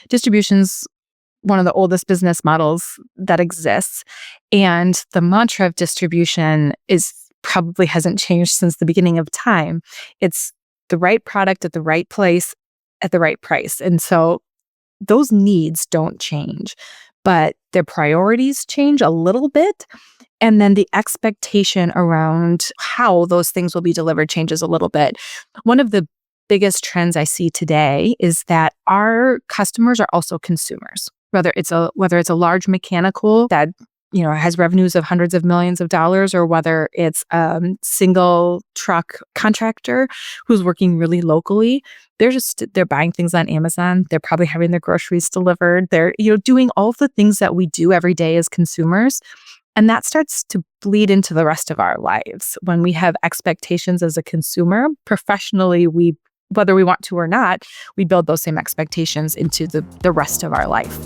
Distribution's one of the oldest business models that exists. And the mantra of distribution probably hasn't changed since the beginning of time. It's the right product at the right place at the right price. And so those needs don't change, but their priorities change a little bit. And then the expectation around how those things will be delivered changes a little bit. One of the biggest trends I see today is that our customers are also consumers. Whether it's a large mechanical that has revenues of hundreds of millions of dollars, or whether it's a single truck contractor who's working really locally, they're buying things on Amazon. They're probably having their groceries delivered. They're doing all of the things that we do every day as consumers. And that starts to bleed into the rest of our lives. When we have expectations as a consumer, professionally, whether we want to or not, we build those same expectations into the rest of our life.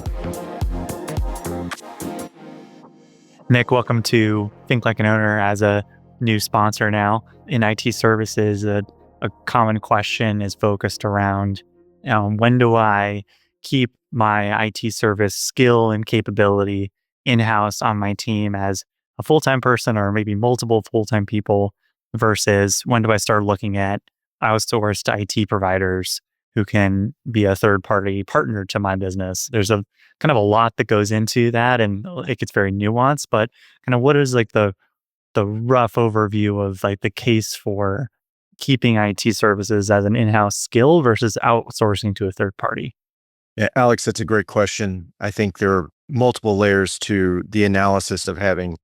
Nick, welcome to Think Like an Owner as a new sponsor now. In IT services, a common question is focused around when do I keep my IT service skill and capability in-house on my team as a full-time person or maybe multiple full-time people versus when do I start looking at outsourced IT providers who can be a third-party partner to my business. There's a kind of a lot that goes into that, and it gets very nuanced. But kind of what is like the rough overview of like the case for keeping IT services as an in-house skill versus outsourcing to a third party? Yeah, Alex, that's a great question. I think there are multiple layers to the analysis of having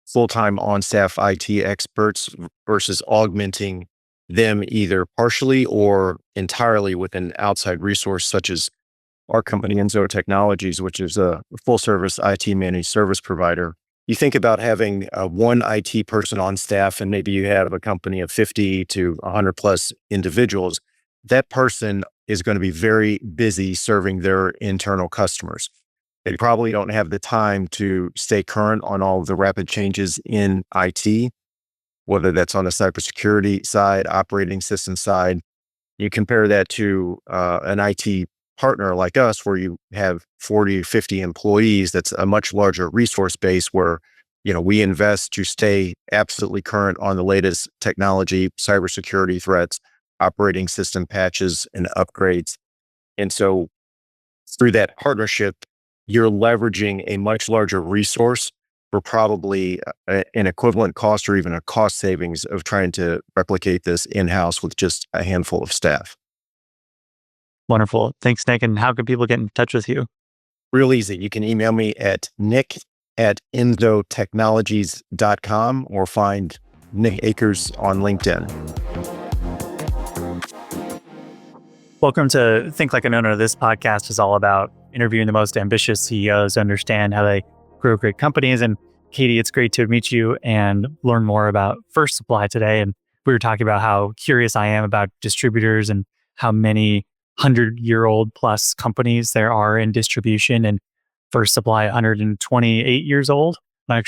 full-time on-staff IT experts versus augmenting them either partially or entirely with an outside resource such as our company, Enzo Technologies, which is a full-service IT managed service provider. You think about having one IT person on staff, and maybe you have a company of 50 to 100 plus individuals. That person is going to be very busy serving their internal customers. They probably don't have the time to stay current on all of the rapid changes in IT, whether that's on the cybersecurity side, operating system side. You compare that to an IT partner like us, where you have 40, 50 employees. That's a much larger resource base where, we invest to stay absolutely current on the latest technology, cybersecurity threats, operating system patches and upgrades. And so through that partnership, you're leveraging a much larger resource for probably an equivalent cost or even a cost savings of trying to replicate this in-house with just a handful of staff. Wonderful. Thanks, Nick. And how can people get in touch with you? Real easy. You can email me at nick@enzotechnologies.com or find Nick Akers on LinkedIn. Welcome to Think Like an Owner. This podcast is all about interviewing the most ambitious CEOs to understand how they grow great companies. And Katie, it's great to meet you and learn more about First Supply today. And we were talking about how curious I am about distributors and how many 100-year-old plus companies there are in distribution, and First Supply 128 years old. I'm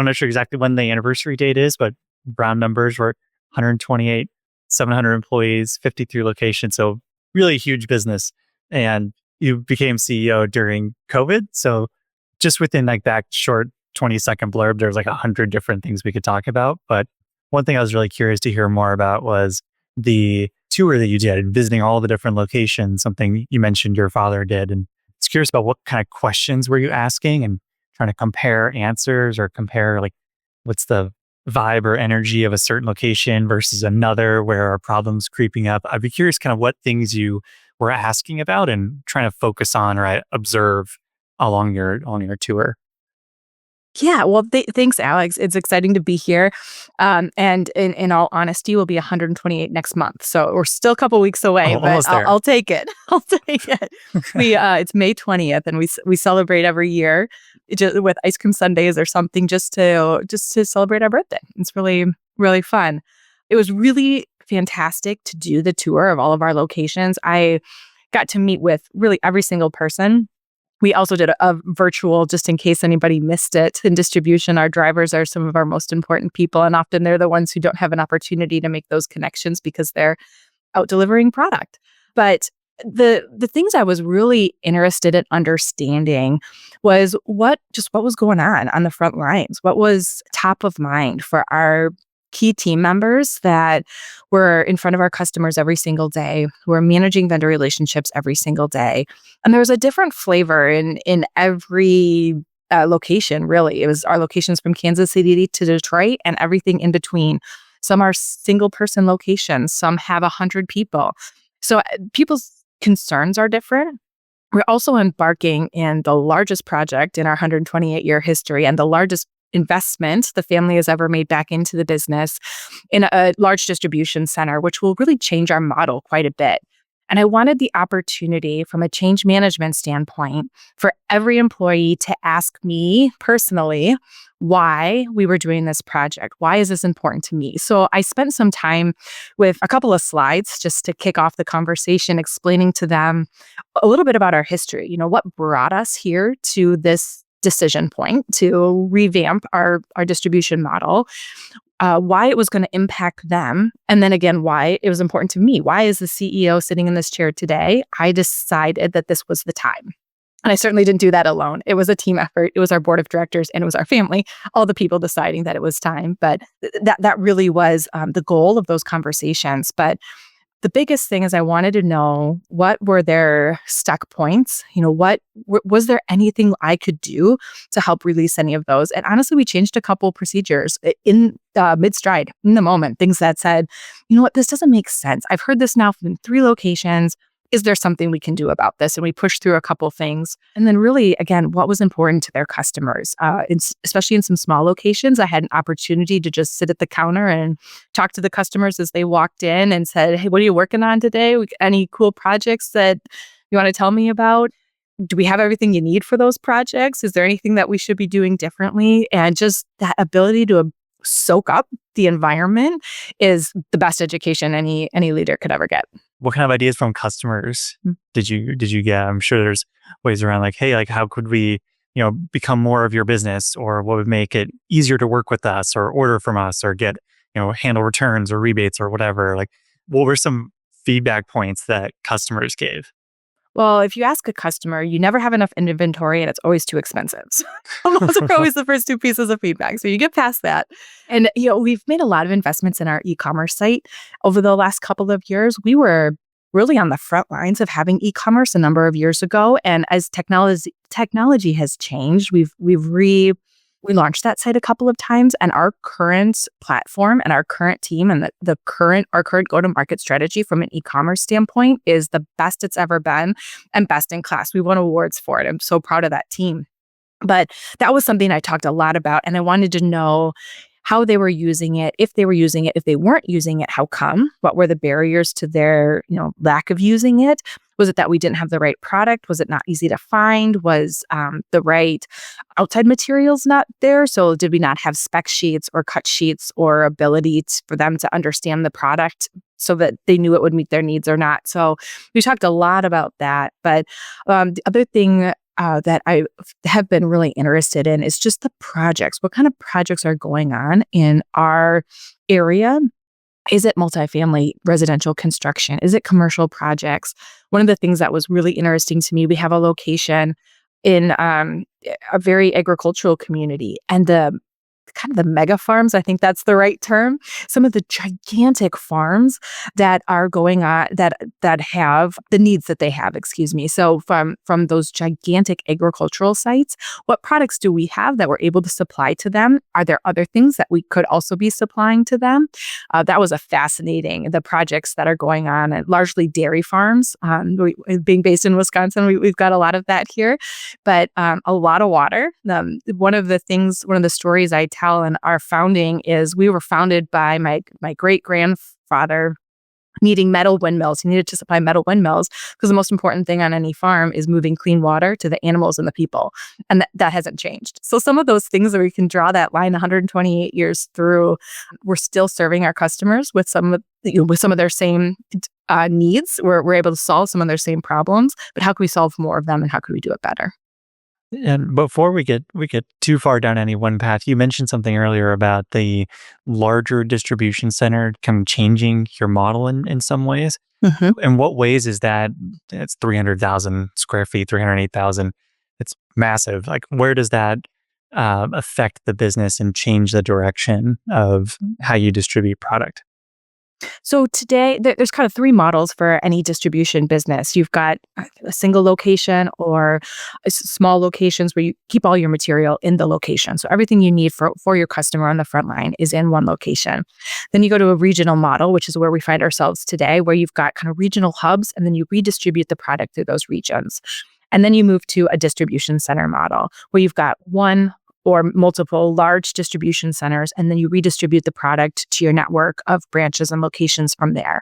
not sure exactly when the anniversary date is, but round numbers were 128, 700 employees, 53 locations. So really huge business. And you became CEO during COVID. So just within like that short 20-second blurb, there's like 100 different things we could talk about. But one thing I was really curious to hear more about was the tour that you did, visiting all the different locations, something you mentioned your father did. And it's curious about what kind of questions were you asking and trying to compare answers or compare like what's the vibe or energy of a certain location versus another where are problems creeping up. I'd be curious kind of what things you were asking about and trying to focus on or observe along your tour. Yeah, well, thanks, Alex. It's exciting to be here. And in all honesty, we'll be 128 next month. So we're still a couple weeks away, but I'll take it. I'll take it. It's May 20th, and we celebrate every year just with ice cream sundaes or something just to celebrate our birthday. It's really, really fun. It was really fantastic to do the tour of all of our locations. I got to meet with really every single person. We also did a virtual, just in case anybody missed it. In distribution, our drivers are some of our most important people, and often they're the ones who don't have an opportunity to make those connections because they're out delivering product. But The things I was really interested in understanding was what was going on the front lines, what was top of mind for our key team members that were in front of our customers every single day, who were managing vendor relationships every single day. And there was a different flavor in every location, really. It was our locations from Kansas City to Detroit and everything in between. Some are single person locations, some have 100 people. So people's concerns are different. We're also embarking in the largest project in our 128-year history and the largest investment the family has ever made back into the business in a large distribution center, which will really change our model quite a bit. And I wanted the opportunity from a change management standpoint for every employee to ask me personally why we were doing this project. Why is this important to me? So I spent some time with a couple of slides just to kick off the conversation, explaining to them a little bit about our history. What brought us here to this decision point to revamp our distribution model, why it was going to impact them, and then again, why it was important to me. Why, as the CEO sitting in this chair today, I decided that this was the time. And I certainly didn't do that alone. It was a team effort. It was our board of directors and it was our family, all the people deciding that it was time. But that really was the goal of those conversations. But the biggest thing is I wanted to know, what were their stuck points? Was there anything I could do to help release any of those? And honestly, we changed a couple procedures in mid-stride, in the moment, things that said, this doesn't make sense. I've heard this now from 3 locations. Is there something we can do about this? And we pushed through a couple things. And then really, again, what was important to their customers, especially in some small locations. I had an opportunity to just sit at the counter and talk to the customers as they walked in and said, hey, what are you working on today? Any cool projects that you want to tell me about? Do we have everything you need for those projects? Is there anything that we should be doing differently? And just that ability to soak up the environment is the best education any leader could ever get. What kind of ideas from customers did you get? I'm sure there's ways around like, hey, like how could we, become more of your business, or what would make it easier to work with us or order from us or get, handle returns or rebates or whatever. Like, what were some feedback points that customers gave? Well, if you ask a customer, you never have enough inventory and it's always too expensive. So those are always the first 2 pieces of feedback. So you get past that. And, we've made a lot of investments in our e-commerce site over the last couple of years. We were really on the front lines of having e-commerce a number of years ago. And as technology has changed, we launched that site a couple of times, and our current platform and our current team and our current go-to-market strategy from an e-commerce standpoint is the best it's ever been and best in class. We won awards for it. I'm so proud of that team. But that was something I talked a lot about, and I wanted to know how they were using it, if they were using it, if they weren't using it, how come? What were the barriers to their, lack of using it? Was it that we didn't have the right product? Was it not easy to find? Was the right outside materials not there? So did we not have spec sheets or cut sheets or ability for them to understand the product so that they knew it would meet their needs or not? So we talked a lot about that. But the other thing that I have been really interested in is just the projects. What kind of projects are going on in our area? Is it multifamily residential construction? Is it commercial projects? One of the things that was really interesting to me, we have a location in a very agricultural community, and the kind of the mega farms, I think that's the right term. Some of the gigantic farms that are going on that have the needs that they have, So from those gigantic agricultural sites, what products do we have that we're able to supply to them? Are there other things that we could also be supplying to them? That was the projects that are going on at largely dairy farms. Being based in Wisconsin, we've got a lot of that here, but a lot of water. One of the stories I tell in our founding is we were founded by my great grandfather needing metal windmills. He needed to supply metal windmills because the most important thing on any farm is moving clean water to the animals and the people. And that hasn't changed. So some of those things where we can draw that line 128 years through, we're still serving our customers with some of their same needs. We're able to solve some of their same problems, but how can we solve more of them and how can we do it better? And before we get too far down any one path, you mentioned something earlier about the larger distribution center kind of changing your model in some ways. Mhm. In what ways is that? It's 300,000 square feet, 308,000. It's massive. Like, where does that affect the business and change the direction of how you distribute product? So today, there's kind of three models for any distribution business. You've got a single location or small locations where you keep all your material in the location. So everything you need for your customer on the front line is in one location. Then you go to a regional model, which is where we find ourselves today, where you've got kind of regional hubs and then you redistribute the product through those regions. And then you move to a distribution center model where you've got one or multiple large distribution centers, and then you redistribute the product to your network of branches and locations from there.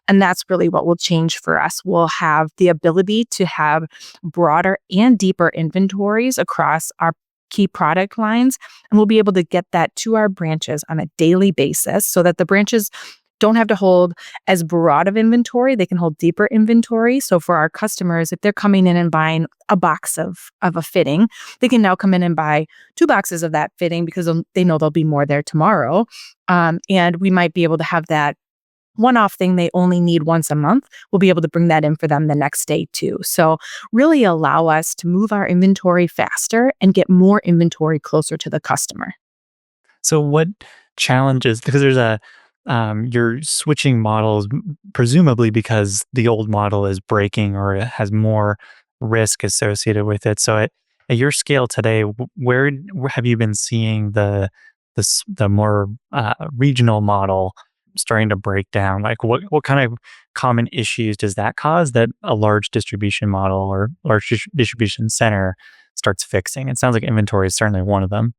And that's really what will change for us. We'll have the ability to have broader and deeper inventories across our key product lines, and we'll be able to get that to our branches on a daily basis so that the branches don't have to hold as broad of inventory. They can hold deeper inventory. So for our customers, if they're coming in and buying a box of a fitting, they can now come in and buy 2 boxes of that fitting because they know there'll be more there tomorrow. And we might be able to have that one-off thing they only need once a month. We'll be able to bring that in for them the next day too. So really allow us to move our inventory faster and get more inventory closer to the customer. So what challenges, because there's you're switching models, presumably because the old model is breaking or it has more risk associated with it. So at your scale today, where have you been seeing the more regional model starting to break down? Like, what kind of common issues does that cause that a large distribution model or large distribution center starts fixing? It sounds like inventory is certainly one of them.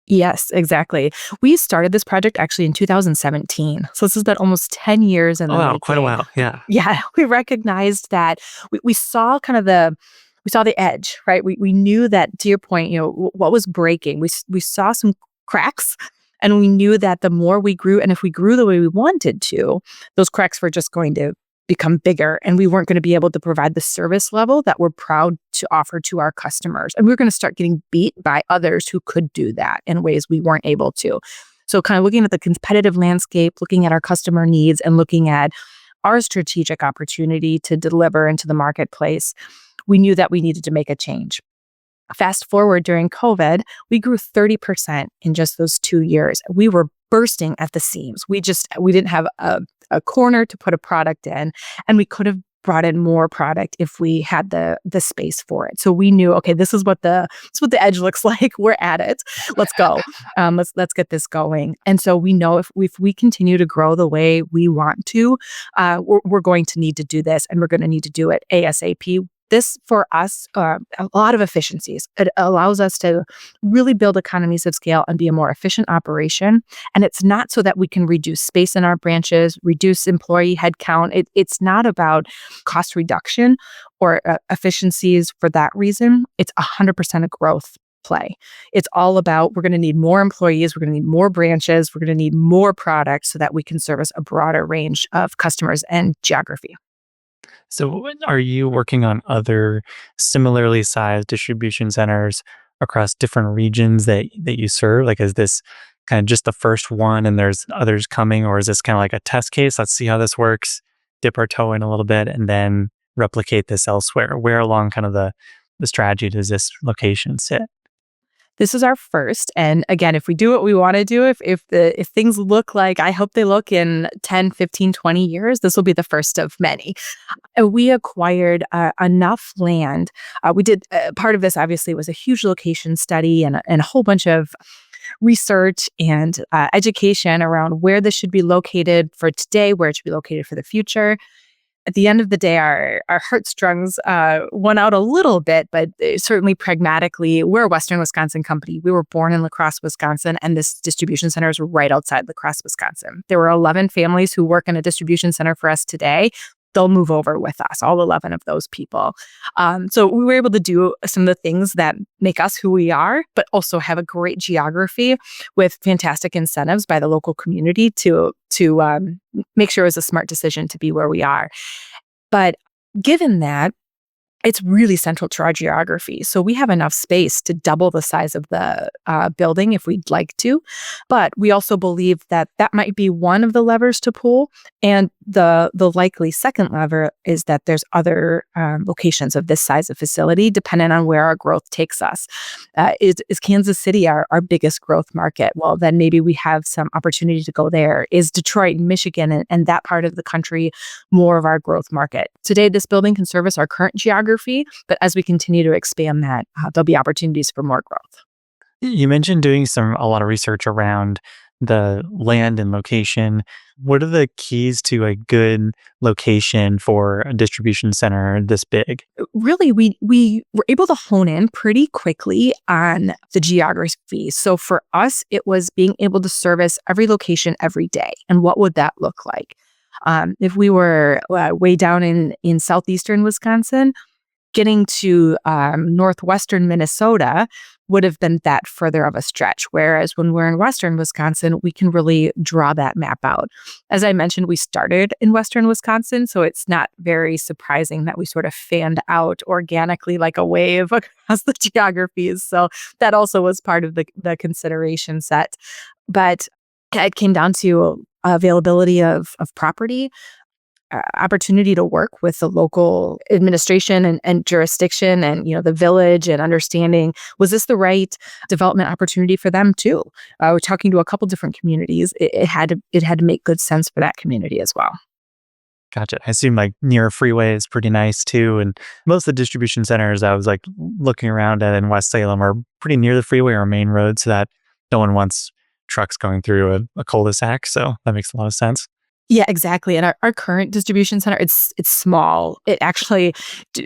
Yes, exactly. We started this project actually in 2017. So this has been almost 10 years in Oh the wow, quite a making. while. Yeah. Yeah, we recognized that we saw kind of we saw the edge, right? We knew that, to your point, what was breaking. We saw some cracks, and we knew that the more we grew, and if we grew the way we wanted to, those cracks were just going to become bigger, and we weren't going to be able to provide the service level that we're proud to offer to our customers. And we were going to start getting beat by others who could do that in ways we weren't able to. So kind of looking at the competitive landscape, looking at our customer needs, and looking at our strategic opportunity to deliver into the marketplace, we knew that we needed to make a change. Fast forward during COVID, we grew 30% in just those 2 years. We were bursting at the seams. We didn't have a corner to put a product in, and we could have brought in more product if we had the space for it. So we knew, okay, this is what the edge looks like. We're at it. Let's go. Let's get this going. And so we know if we continue to grow the way we want to, we're going to need to do this, and we're going to need to do it ASAP. This, for us, a lot of efficiencies. It allows us to really build economies of scale and be a more efficient operation. And it's not so that we can reduce space in our branches, reduce employee headcount. It's not about cost reduction or efficiencies for that reason. It's 100% a growth play. It's all about, we're going to need more employees, we're going to need more branches, we're going to need more products so that we can service a broader range of customers and geography. So, are you working on other similarly sized distribution centers across different regions that you serve? Like, is this kind of just the first one, and there's others coming, or is this kind of like a test case? Let's see how this works, dip our toe in a little bit, and then replicate this elsewhere. Where along kind of the strategy does this location sit? This is our first. And again, if we do what we want to do, if things look like I hope they look in 10, 15, 20 years, this will be the first of many. We acquired enough land. We did part of this, obviously, was a huge location study and a whole bunch of research and education around where this should be located for today, where it should be located for the future. At the end of the day, our heartstrings won out a little bit, but certainly pragmatically, we're a Western Wisconsin company. We were born in La Crosse, Wisconsin, and this distribution center is right outside La Crosse, Wisconsin. There were 11 families who work in a distribution center for us today. They'll move over with us, all 11 of those people. So we were able to do some of the things that make us who we are, but also have a great geography with fantastic incentives by the local community to make sure it was a smart decision to be where we are. But given that, it's really central to our geography. So we have enough space to double the size of the building if we'd like to. But we also believe that that might be one of the levers to pull. And the likely second lever is that there's other locations of this size of facility, depending on where our growth takes us. Is Kansas City our biggest growth market? Well, then maybe we have some opportunity to go there. Is Detroit and Michigan and that part of the country more of our growth market? Today, this building can service our current geography, but as we continue to expand that, there'll be opportunities for more growth. You mentioned doing a lot of research around the land and location. What are the keys to a good location for a distribution center this big? Really, we were able to hone in pretty quickly on the geography. So for us, it was being able to service every location every day. And what would that look like? If we were way down in southeastern Wisconsin, getting to northwestern Minnesota would have been that further of a stretch. Whereas when we're in western Wisconsin, we can really draw that map out. As I mentioned, we started in western Wisconsin, so it's not very surprising that we sort of fanned out organically like a wave across the geographies. So that also was part of the consideration set. But it came down to availability of property, opportunity to work with the local administration and jurisdiction and the village, and understanding, was this the right development opportunity for them too? We're talking to a couple different communities. It had to make good sense for that community as well. Gotcha. I assume like near a freeway is pretty nice too. And most of the distribution centers I was like looking around at in West Salem are pretty near the freeway or main road, so that no one wants trucks going through a cul-de-sac. So that makes a lot of sense. Yeah, exactly. And our current distribution center, it's small. It actually,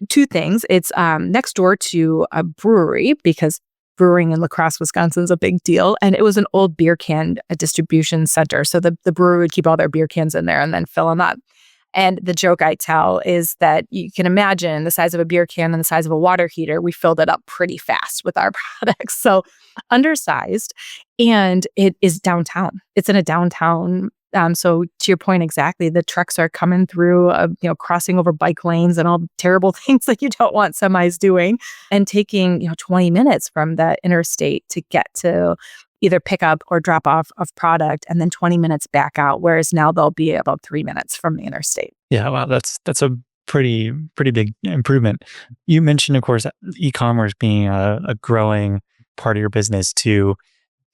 two things. It's next door to a brewery, because brewing in La Crosse, Wisconsin is a big deal. And it was an old beer can distribution center. So the brewery would keep all their beer cans in there and then fill them up. And the joke I tell is that you can imagine the size of a beer can and the size of a water heater. We filled it up pretty fast with our products. So undersized. And it is downtown. It's in a downtown. So to your point, exactly, the trucks are coming through, crossing over bike lanes and all the terrible things that you don't want semis doing, and taking 20 minutes from the interstate to get to either pick up or drop off of product, and then 20 minutes back out. Whereas now they'll be about 3 minutes from the interstate. Yeah, wow, that's a pretty big improvement. You mentioned, of course, e-commerce being a growing part of your business too.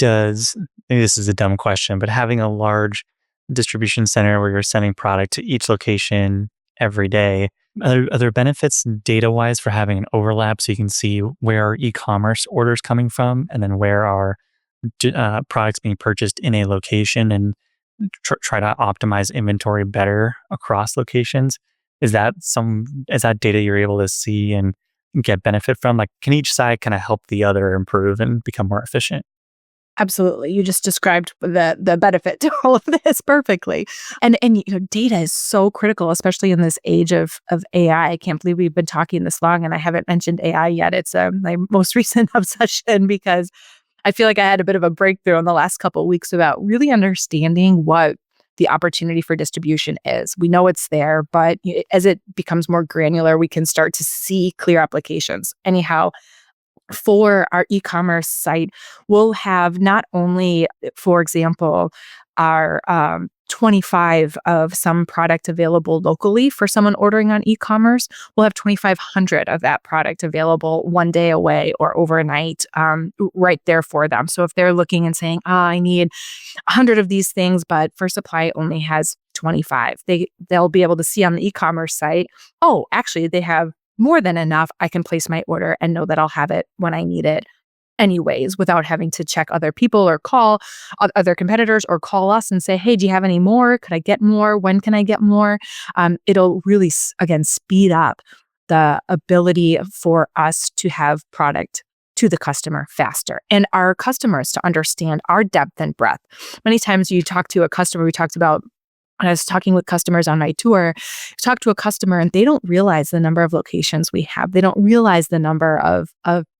Maybe this is a dumb question, but having a large distribution center where you're sending product to each location every day, are there benefits data-wise for having an overlap, so you can see where are e-commerce orders coming from and then where are products being purchased in a location, and try to optimize inventory better across locations? Is that data you're able to see and get benefit from? Like, can each side kind of help the other improve and become more efficient? Absolutely. You just described the benefit to all of this perfectly. And data is so critical, especially in this age of AI. I can't believe we've been talking this long and I haven't mentioned AI yet. It's my most recent obsession, because I feel like I had a bit of a breakthrough in the last couple of weeks about really understanding what the opportunity for distribution is. We know it's there, but as it becomes more granular, we can start to see clear applications. Anyhow, for our e-commerce site, we'll have not only, for example, our 25 of some product available locally for someone ordering on e-commerce. We'll have 2,500 of that product available one day away or overnight, right there for them. So if they're looking and saying, I need 100 of these things, but First Supply only has 25, they'll be able to see on the e-commerce site, oh, actually, they have more than enough. I can place my order and know that I'll have it when I need it anyways, without having to check other people or call other competitors or call us and say, hey, do you have any more? Could I get more? When can I get more? It'll really, again, speed up the ability for us to have product to the customer faster, and our customers to understand our depth and breadth. Many times you talk to a customer, we talked about, when I was talking with customers on my tour, talk to a customer and they don't realize the number of locations we have. They don't realize the number of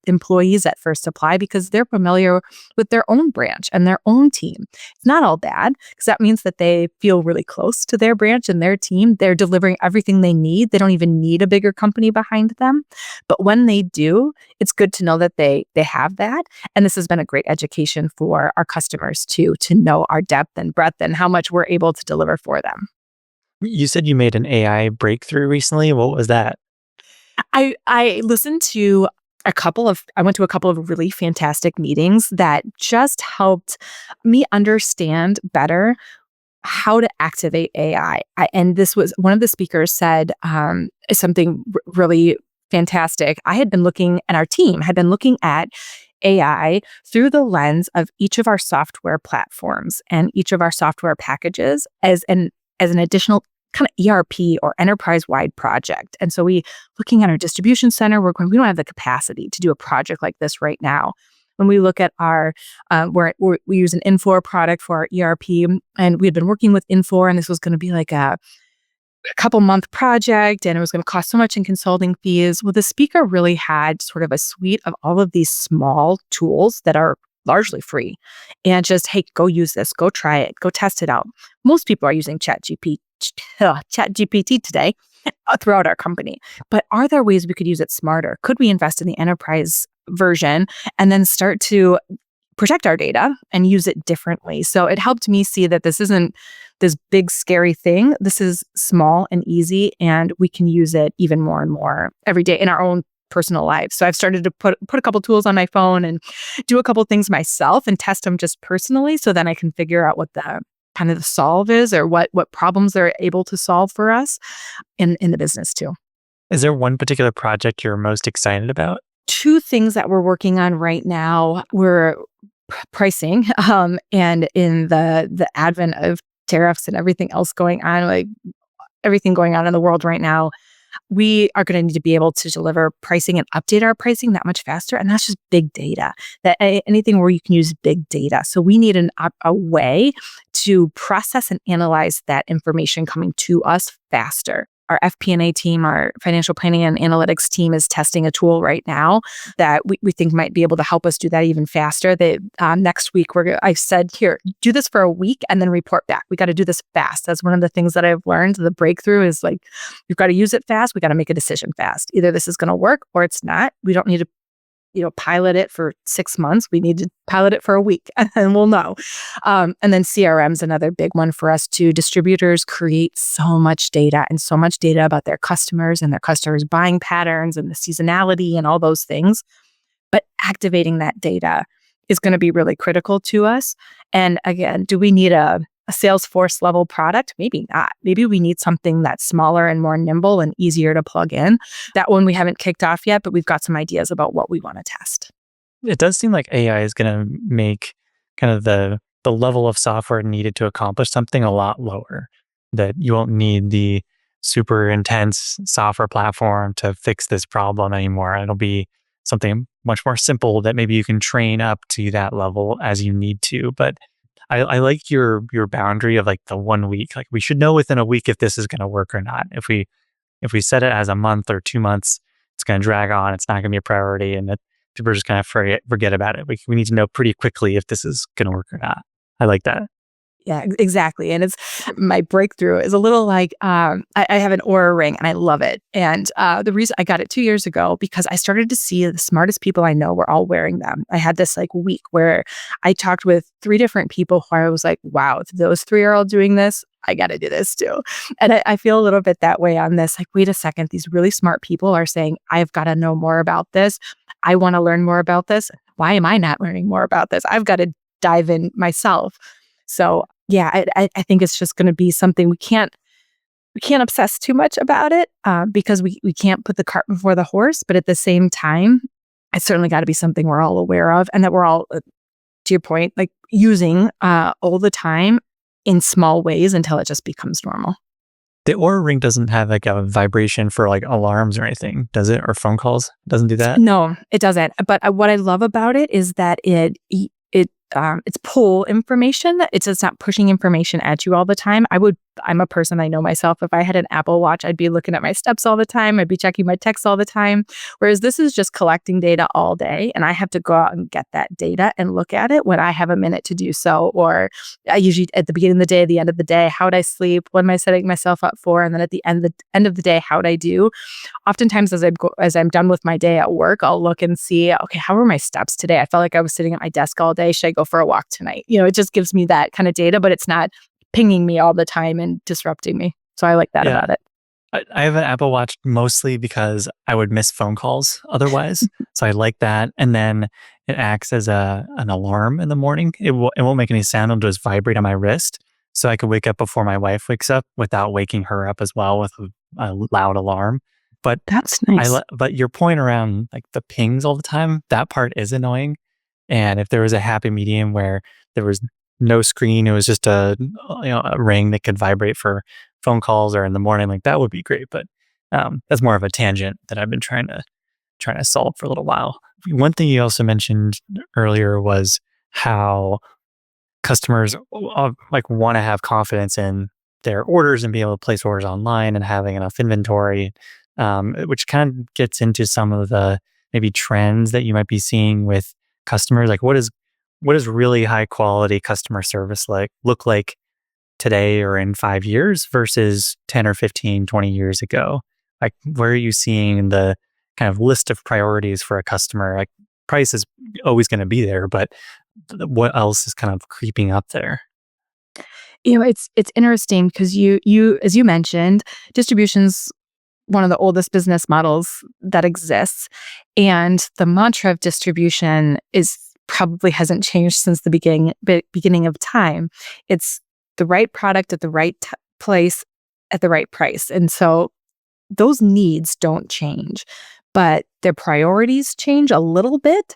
employees at first apply because they're familiar with their own branch and their own team. It's not all bad because that means that they feel really close to their branch and their team. They're delivering everything they need. They don't even need a bigger company behind them. But when they do, it's good to know that they have that. And this has been a great education for our customers too, to know our depth and breadth and how much we're able to deliver for them. You said you made an AI breakthrough recently. What was that? I listened to I went to a couple of really fantastic meetings that just helped me understand better how to activate AI. And this was one of the speakers said something really fantastic. I had been looking, and our team had been looking at AI through the lens of each of our software platforms and each of our software packages as an additional kind of ERP or enterprise-wide project. And so looking at our distribution center, we're going, we don't have the capacity to do a project like this right now. When we look at our, we use an Infor product for our ERP, and we had been working with Infor, and this was going to be like a couple month project, and it was going to cost so much in consulting fees. Well, the speaker really had sort of a suite of all of these small tools that are largely free, and just, hey, go use this, go try it, go test it out. Most people are using ChatGPT today throughout our company. But are there ways we could use it smarter? Could we invest in the enterprise version and then start to protect our data and use it differently? So it helped me see that this isn't this big, scary thing. This is small and easy, and we can use it even more and more every day in our own personal lives. So I've started to put a couple tools on my phone and do a couple things myself and test them just personally, so then I can figure out what the kind of the solve is, or what problems they're able to solve for us in the business too. Is there one particular project you're most excited about? Two things that we're working on right now. We're pricing, and in the advent of tariffs and everything else going on, like everything going on in the world right now, we are going to need to be able to deliver pricing and update our pricing that much faster. And that's just big data, that anything where you can use big data. So we need a way to process and analyze that information coming to us faster. Our FP&A team, our financial planning and analytics team, is testing a tool right now that we think might be able to help us do that even faster. Next week, I said, here, do this for a week and then report back. We got to do this fast. That's one of the things that I've learned. The breakthrough is like, you've got to use it fast. We got to make a decision fast. Either this is going to work or it's not. We don't need to pilot it for 6 months. We need to pilot it for a week and we'll know. And then CRM is another big one for us too. Distributors create so much data about their customers and their customers' buying patterns and the seasonality and all those things. But activating that data is going to be really critical to us. And again, do we need a Salesforce level product? Maybe not. Maybe we need something that's smaller and more nimble and easier to plug in. That one we haven't kicked off yet, but we've got some ideas about what we want to test. It does seem like AI is going to make kind of the level of software needed to accomplish something a lot lower. That you won't need the super intense software platform to fix this problem anymore. It'll be something much more simple that maybe you can train up to that level as you need to. But I like your boundary of like the 1 week. Like, we should know within a week if this is going to work or not. If we set it as a month or 2 months, it's going to drag on. It's not going to be a priority, and that people are just going to forget about it. We need to know pretty quickly if this is going to work or not. I like that. Yeah, exactly. And my breakthrough is a little like, I have an Oura ring and I love it. And the reason I got it 2 years ago, because I started to see the smartest people I know were all wearing them. I had this like week where I talked with 3 different people who I was like, wow, if those 3 are all doing this, I got to do this too. And I feel a little bit that way on this. Like, wait a second, these really smart people are saying, I've got to know more about this. I want to learn more about this. Why am I not learning more about this? I've got to dive in myself. So yeah, I think it's just going to be something we can't obsess too much about it because we can't put the cart before the horse. But at the same time, it's certainly got to be something we're all aware of, and that we're all, to your point, like using all the time in small ways until it just becomes normal. The Oura Ring doesn't have like a vibration for like alarms or anything, does it? Or phone calls? It doesn't do that? No, it doesn't. But what I love about it is that it's pull information. It's not pushing information at you all the time. I would I'm a person, I know myself. If I had an Apple Watch, I'd be looking at my steps all the time. I'd be checking my texts all the time. Whereas this is just collecting data all day. And I have to go out and get that data and look at it when I have a minute to do so. Or I usually at the beginning of the day, the end of the day, how'd I sleep? What am I setting myself up for? And then at the end of the day, how'd I do? Oftentimes as I'm done with my day at work, I'll look and see, okay, how were my steps today? I felt like I was sitting at my desk all day. Should I go for a walk tonight? It just gives me that kind of data, but it's not pinging me all the time and disrupting me. So I like that Yeah. about it. I have an Apple Watch mostly because I would miss phone calls otherwise. So I like that. And then it acts as an alarm in the morning. It won't make any sound. It'll just vibrate on my wrist. So I could wake up before my wife wakes up without waking her up as well with a loud alarm. But That's nice. but your point around like the pings all the time, that part is annoying. And if there was a happy medium where there was no screen, it was just a ring that could vibrate for phone calls or in the morning, like that would be great. But that's more of a tangent that I've been trying to solve for a little while. One thing you also mentioned earlier was how customers like want to have confidence in their orders and be able to place orders online and having enough inventory, which kind of gets into some of the maybe trends that you might be seeing with customers. Like what is really high quality customer service look like today or in 5 years versus 10 or 15, 20 years ago? Like where are you seeing the kind of list of priorities for a customer? Like price is always going to be there, but what else is kind of creeping up there? It's interesting because you as you mentioned, distribution's one of the oldest business models that exists. And the mantra of distribution is probably hasn't changed since the beginning of time. It's the right product at the right place at the right price. And so those needs don't change, but their priorities change a little bit.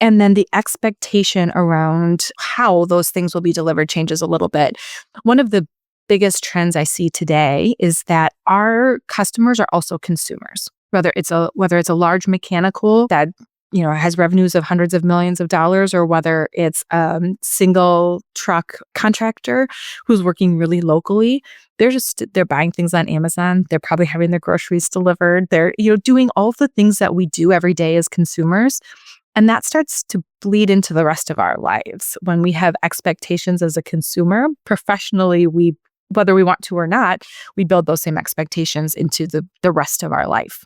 And then the expectation around how those things will be delivered changes a little bit. One of the biggest trends I see today is that our customers are also consumers. Whether it's a large mechanical that has revenues of hundreds of millions of dollars, or whether it's a single truck contractor who's working really locally, they're buying things on Amazon. They're probably having their groceries delivered. They're doing all of the things that we do every day as consumers. And that starts to bleed into the rest of our lives. When we have expectations as a consumer, professionally, whether we want to or not, we build those same expectations into the rest of our life.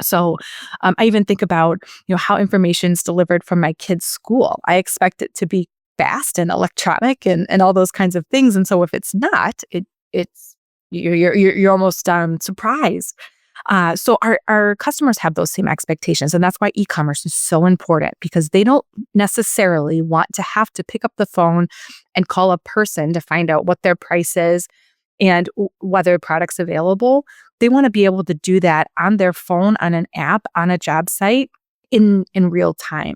So I even think about how information is delivered from my kids' school. I expect it to be fast and electronic and all those kinds of things. And so if it's not, it's you're almost surprised. So our customers have those same expectations, and that's why e-commerce is so important, because they don't necessarily want to have to pick up the phone and call a person to find out what their price is and whether a product's available. They want to be able to do that on their phone, on an app, on a job site in real time.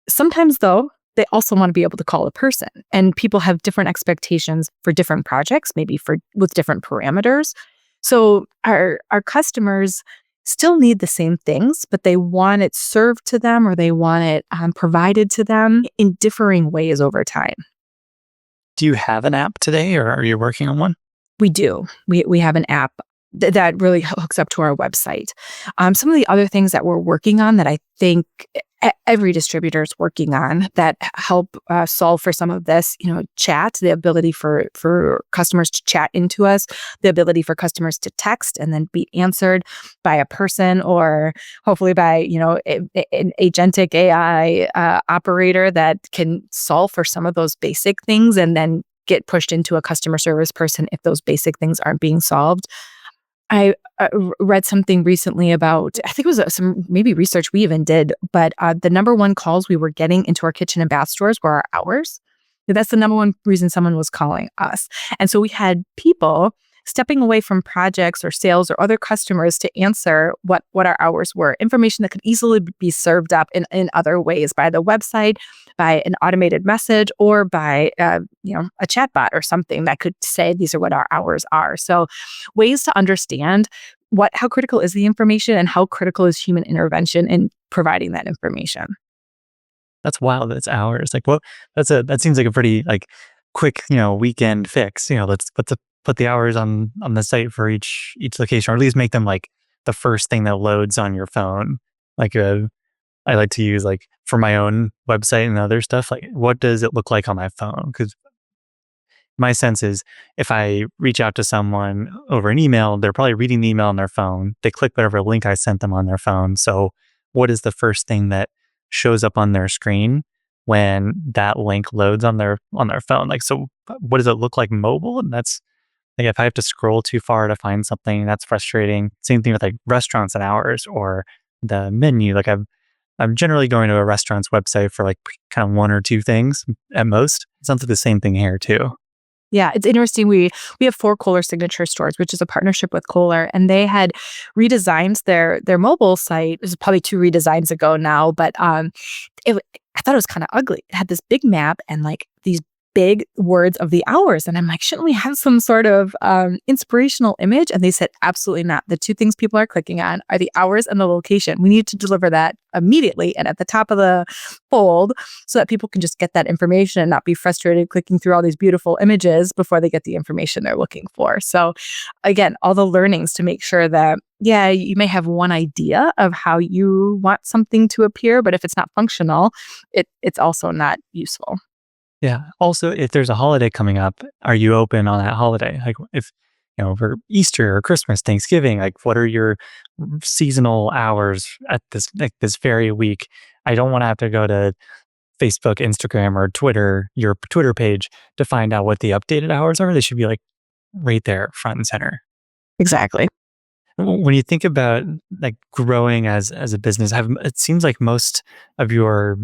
Sometimes, though, they also want to be able to call a person, and people have different expectations for different projects, maybe with different parameters. So our customers still need the same things, but they want it served to them, or they want it provided to them in differing ways over time. Do you have an app today, or are you working on one? We do. We have an app that really hooks up to our website. Some of the other things that we're working on that I think every distributor is working on that help solve for some of this, chat, the ability for customers to chat into us, the ability for customers to text and then be answered by a person, or hopefully by, an agentic AI operator that can solve for some of those basic things and then get pushed into a customer service person if those basic things aren't being solved. I read something recently about, I think it was some maybe research we even did, but the number one calls we were getting into our kitchen and bath stores were our hours. That's the number one reason someone was calling us. And so we had people stepping away from projects or sales or other customers to answer what our hours were, information that could easily be served up in other ways, by the website, by an automated message, or by a chatbot or something that could say these are what our hours are. So ways to understand how critical is the information and how critical is human intervention in providing that information. That's wild. That's hours. Like, that seems like a pretty quick, weekend fix. Let's put the hours on the site for each location, or at least make them like the first thing that loads on your phone. Like I like to use like for my own website and other stuff, like what does it look like on my phone? Because my sense is if I reach out to someone over an email, they're probably reading the email on their phone. They click whatever link I sent them on their phone. So what is the first thing that shows up on their screen when that link loads on their phone? Like, so what does it look like mobile? And that's like if I have to scroll too far to find something, that's frustrating. Same thing with like restaurants and hours or the menu. Like I'm generally going to a restaurant's website for like kind of one or two things at most. It sounds like the same thing here too. Yeah, it's interesting. We have 4 Kohler signature stores, which is a partnership with Kohler, and they had redesigned their mobile site. It was probably 2 redesigns ago now, but I thought it was kind of ugly. It had this big map and like these big words of the hours, and I'm like, shouldn't we have some sort of inspirational image? And they said, absolutely not. The 2 things people are clicking on are the hours and the location. We need to deliver that immediately and at the top of the fold so that people can just get that information and not be frustrated clicking through all these beautiful images before they get the information they're looking for. So again, all the learnings to make sure that, yeah, you may have one idea of how you want something to appear, but if it's not functional, it's also not useful. Yeah. Also, if there's a holiday coming up, are you open on that holiday? Like if, for Easter or Christmas, Thanksgiving, like what are your seasonal hours at this very week? I don't want to have to go to Facebook, Instagram, or Twitter, your Twitter page to find out what the updated hours are. They should be like right there, front and center. Exactly. When you think about like growing as a business, it seems like most of your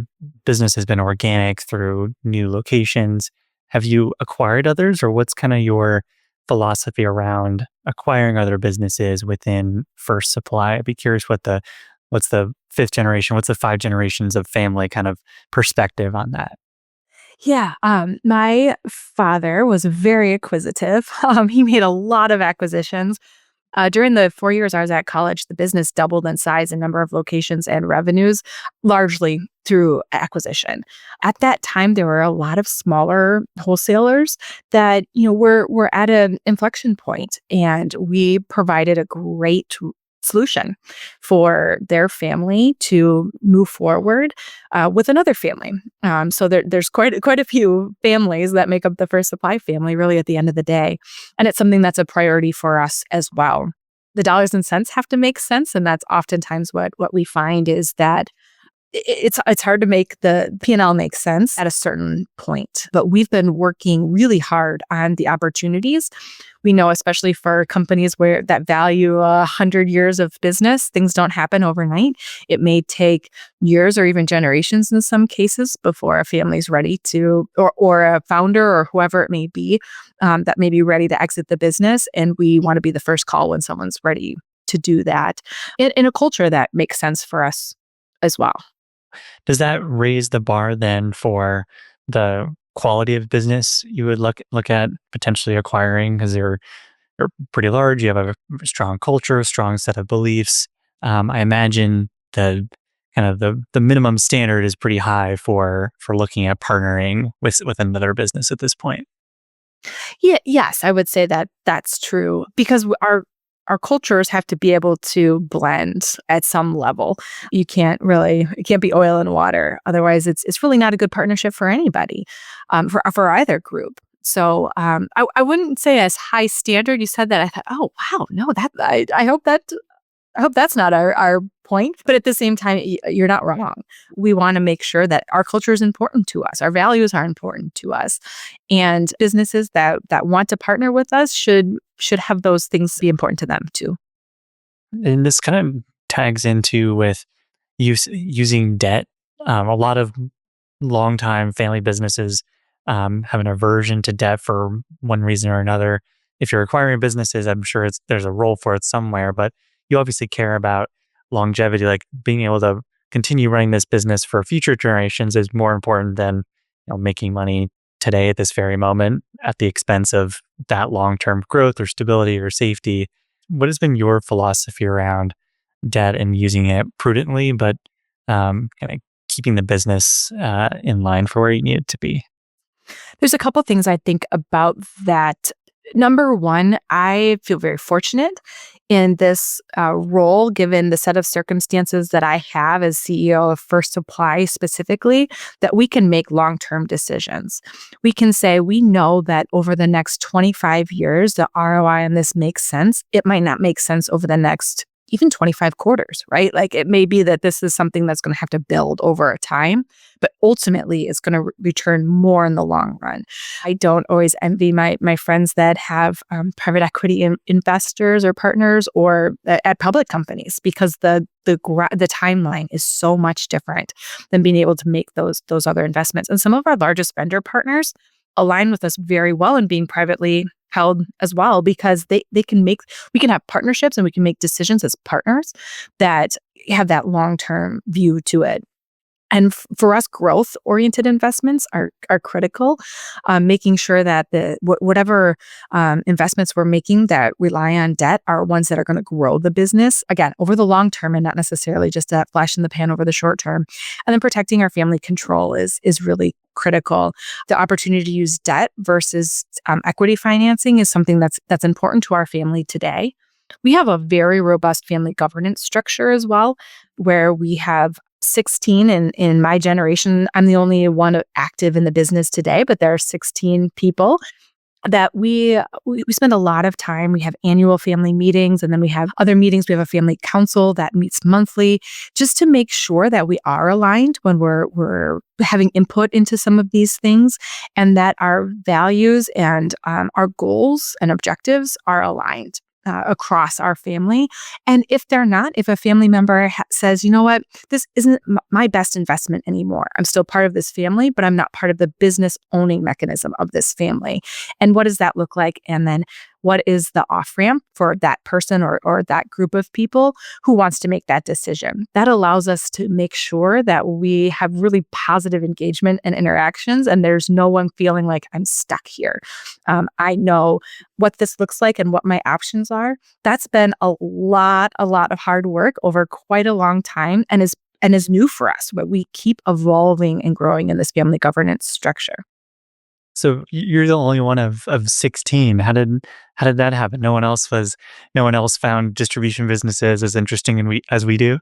business has been organic through new locations. Have you acquired others, or what's kind of your philosophy around acquiring other businesses within First Supply? I'd be curious what's the 5th generation, what's the 5 generations of family kind of perspective on that? Yeah, my father was very acquisitive. He made a lot of acquisitions. During the 4 years I was at college, the business doubled in size and number of locations and revenues, largely through acquisition. At that time, there were a lot of smaller wholesalers that were at an inflection point, and we provided a great solution for their family to move forward with another family. So there's quite a few families that make up the First Supply family, really, at the end of the day, and it's something that's a priority for us as well. The dollars and cents have to make sense, and that's oftentimes what we find is that it's hard to make the P&L make sense at a certain point. But we've been working really hard on the opportunities. We know, especially for companies where that value 100 years of business, things don't happen overnight. It may take years or even generations in some cases before a family's ready to, or a founder or whoever it may be, that may be ready to exit the business. And we want to be the first call when someone's ready to do that in a culture that makes sense for us as well. Does that raise the bar then for the quality of business you would look at potentially acquiring because you're pretty large, you have a strong culture, a strong set of beliefs. I imagine the kind of the minimum standard is pretty high for looking at partnering with another business at this point. Yeah, yes, I would say that that's true because our cultures have to be able to blend at some level. It can't be oil and water. Otherwise, it's really not a good partnership for anybody, for either group. So I wouldn't say as high standard. You said that, I thought, oh wow, no, that I hope that's not our point. But at the same time, you're not wrong. We want to make sure that our culture is important to us. Our values are important to us. And businesses that want to partner with us should have those things be important to them too. And this kind of tags into with using debt. A lot of longtime family businesses have an aversion to debt for one reason or another. If you're acquiring businesses, I'm sure there's a role for it somewhere, but you obviously care about longevity, like being able to continue running this business for future generations is more important than making money today at this very moment at the expense of that long-term growth or stability or safety. What has been your philosophy around debt and using it prudently, but kind of keeping the business in line for where you need it to be? There's a couple things I think about that. Number one, I feel very fortunate in this role, given the set of circumstances that I have as CEO of First Supply specifically, that we can make long-term decisions. We can say, we know that over the next 25 years, the ROI on this makes sense. It might not make sense over the next even 25 quarters, right? Like it may be that this is something that's going to have to build over time, but ultimately it's going to return more in the long run. I don't always envy my friends that have private equity investors or partners or at public companies, because the timeline is so much different than being able to make those other investments. And some of our largest vendor partners align with us very well in being privately held as well, because we can have partnerships and we can make decisions as partners that have that long-term view to it. And for us, growth-oriented investments are critical. Making sure that whatever investments we're making that rely on debt are ones that are going to grow the business, again, over the long term and not necessarily just a flash in the pan over the short term. And then protecting our family control is really critical. The opportunity to use debt versus equity financing is something that's important to our family today. We have a very robust family governance structure as well, where we have 16 in my generation. I'm the only one active in the business today, but there are 16 people that we spend a lot of time. We have annual family meetings, and then we have other meetings. We have a family council that meets monthly, just to make sure that we are aligned when we're having input into some of these things, and that our values and our goals and objectives are aligned across our family. And if they're not, if a family member says, you know what, this isn't my best investment anymore. I'm still part of this family, but I'm not part of the business owning mechanism of this family. And what does that look like? And then what is the off-ramp for that person or that group of people who wants to make that decision? That allows us to make sure that we have really positive engagement and interactions, and there's no one feeling like I'm stuck here. I know what this looks like and what my options are. That's been a lot of hard work over quite a long time, and is new for us, but we keep evolving and growing in this family governance structure. So you're the only one of 16. How did that happen? No one else found distribution businesses as interesting as we do?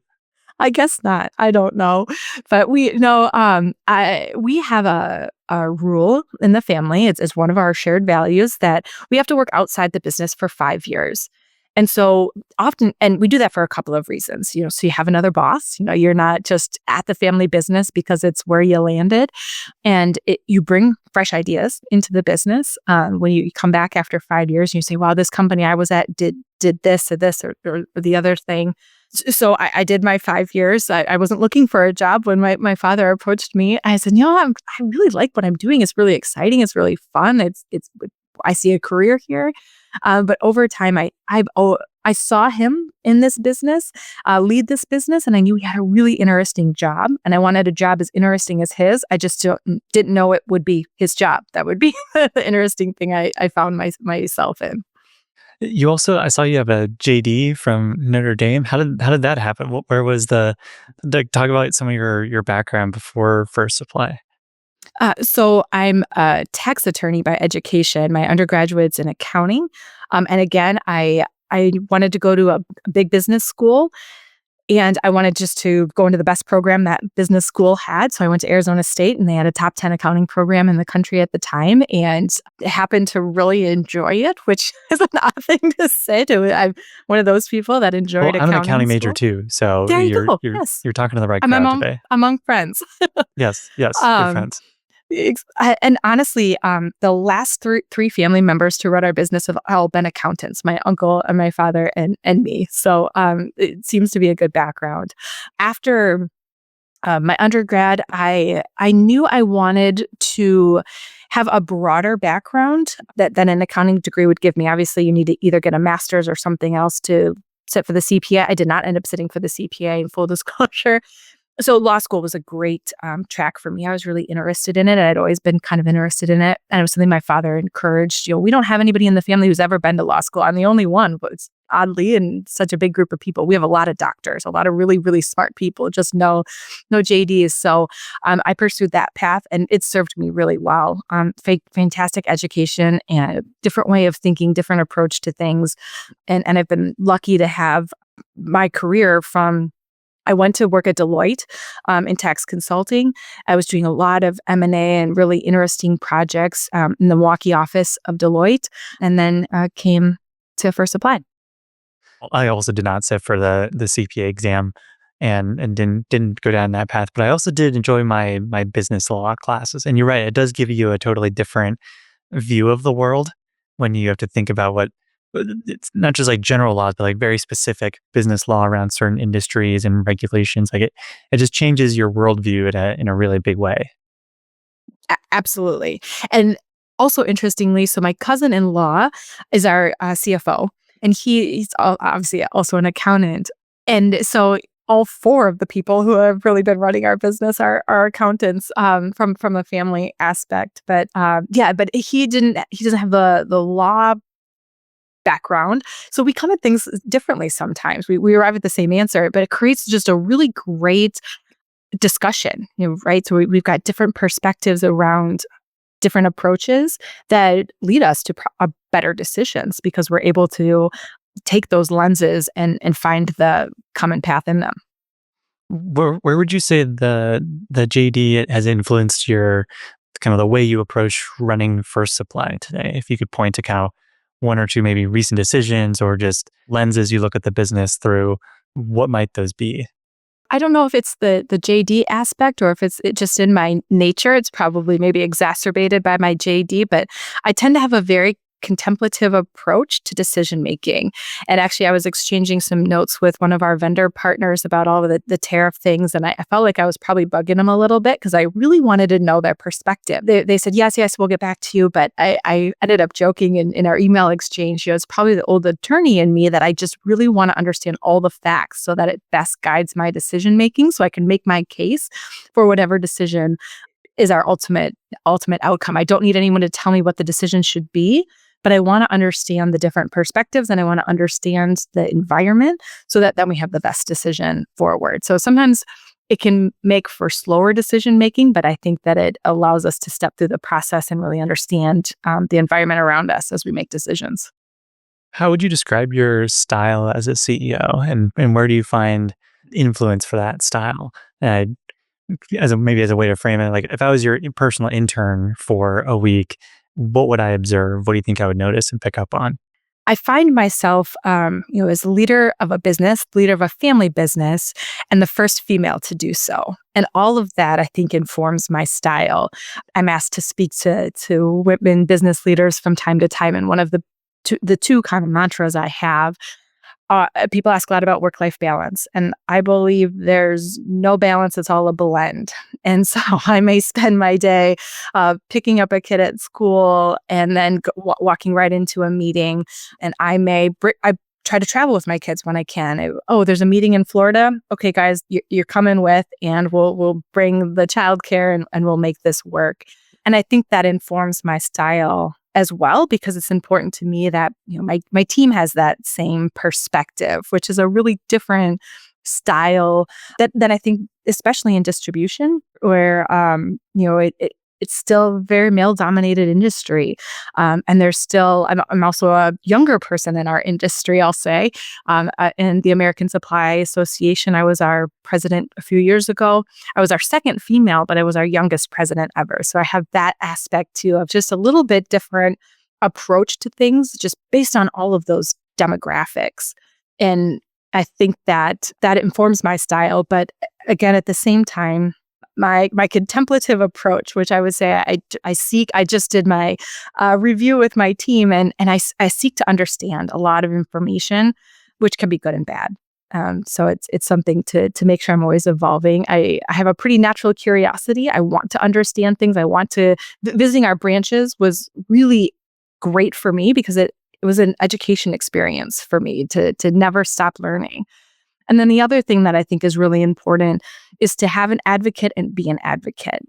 I guess not. I don't know. But we have a rule in the family. It's one of our shared values that we have to work outside the business for 5 years. And so often, and we do that for a couple of reasons, so you have another boss, you're not just at the family business because it's where you landed, and you bring fresh ideas into the business. When you come back after 5 years and you say, wow, this company I was at did this or the other thing. So I did my 5 years. I wasn't looking for a job when my father approached me. I said, I really like what I'm doing. It's really exciting. It's really fun. I see a career here. But over time, I saw him in this business, lead this business, and I knew he had a really interesting job, and I wanted a job as interesting as his. I just didn't know it would be his job. That would be the interesting thing I found myself in. I saw you have a JD from Notre Dame. How did that happen? Where was talk about some of your background before First Supply? So I'm a tax attorney by education. My undergraduate's in accounting. And again, I wanted to go to a big business school, and I wanted just to go into the best program that business school had. So I went to Arizona State, and they had a top 10 accounting program in the country at the time, and happened to really enjoy it, which is an odd thing to say. I'm one of those people that enjoyed accounting. I'm an accounting major too, so there you go. Yes. You're talking to the right crowd today. Among friends. Yes, good friends. And honestly, the last three family members to run our business have all been accountants, my uncle and my father and me. So it seems to be a good background. After my undergrad, I knew I wanted to have a broader background than an accounting degree would give me. Obviously, you need to either get a master's or something else to sit for the CPA. I did not end up sitting for the CPA, in full disclosure. So law school was a great track for me. I was really interested in it. I'd always been kind of interested in it. And it was something my father encouraged. We don't have anybody in the family who's ever been to law school. I'm the only one. But oddly, in such a big group of people. We have a lot of doctors, a lot of really, really smart people, just no JDs. So I pursued that path and it served me really well. Fantastic education and different way of thinking, different approach to things. And I've been lucky to have my career from I went to work at Deloitte in tax consulting. I was doing a lot of M&A and really interesting projects in the Milwaukee office of Deloitte, and then came to First Applied. I also did not sit for the CPA exam and didn't go down that path, but I also did enjoy my business law classes. And you're right, it does give you a totally different view of the world when you have to think about what it's not just like general laws, but like very specific business law around certain industries and regulations. Like it just changes your worldview in a really big way. Absolutely. And also interestingly, so my cousin-in-law is our CFO, and he's obviously also an accountant. And so all four of the people who have really been running our business are accountants from a family aspect. But but he doesn't have the law background. So we come at things differently sometimes. We arrive at the same answer, but it creates just a really great discussion, right? So we've got different perspectives around different approaches that lead us to better decisions because we're able to take those lenses and find the common path in them. Where would you say the JD has influenced your kind of the way you approach running First Supply today? If you could point to kind of one or two maybe recent decisions or just lenses you look at the business through, what might those be? I don't know if it's the JD aspect or if it's just in my nature. It's probably maybe exacerbated by my JD, but I tend to have a very contemplative approach to decision making. And actually, I was exchanging some notes with one of our vendor partners about all of the tariff things. And I felt like I was probably bugging them a little bit because I really wanted to know their perspective. They said, yes, we'll get back to you. But I ended up joking in our email exchange, it's probably the old attorney in me that I just really want to understand all the facts so that it best guides my decision making so I can make my case for whatever decision is our ultimate outcome. I don't need anyone to tell me what the decision should be, but I want to understand the different perspectives and I want to understand the environment so that then we have the best decision forward. So sometimes it can make for slower decision making, but I think that it allows us to step through the process and really understand the environment around us as we make decisions. How would you describe your style as a CEO, and where do you find influence for that style? Maybe as a way to frame it, like if I was your personal intern for a week, what would I observe? What do you think I would notice and pick up on? I find myself, as leader of a business, leader of a family business, and the first female to do so. And all of that, I think, informs my style. I'm asked to speak to women business leaders from time to time. And one of the two kind of mantras I have, people ask a lot about work-life balance. And I believe there's no balance, it's all a blend. And so I may spend my day picking up a kid at school and then walking right into a meeting. And I try to travel with my kids when I can. There's a meeting in Florida. Okay, guys, you're coming with, and we'll bring the childcare and we'll make this work. And I think that informs my style as well, because it's important to me that my team has that same perspective, which is a really different style that I think, especially in distribution, where it's still very male dominated industry, and there's still I'm also a younger person in our industry. I'll say in the American Supply Association, I was our president a few years ago. I was our second female, but I was our youngest president ever. So I have that aspect too of just a little bit different approach to things, just based on all of those demographics. And I think that informs my style. But again, at the same time, my contemplative approach, which I would say I seek. I just did my review with my team, and I seek to understand a lot of information, which can be good and bad. So it's something to make sure I'm always evolving. I have a pretty natural curiosity. I want to understand things. Visiting our branches was really great for me because it was an education experience for me to never stop learning. And then the other thing that I think is really important is to have an advocate and be an advocate.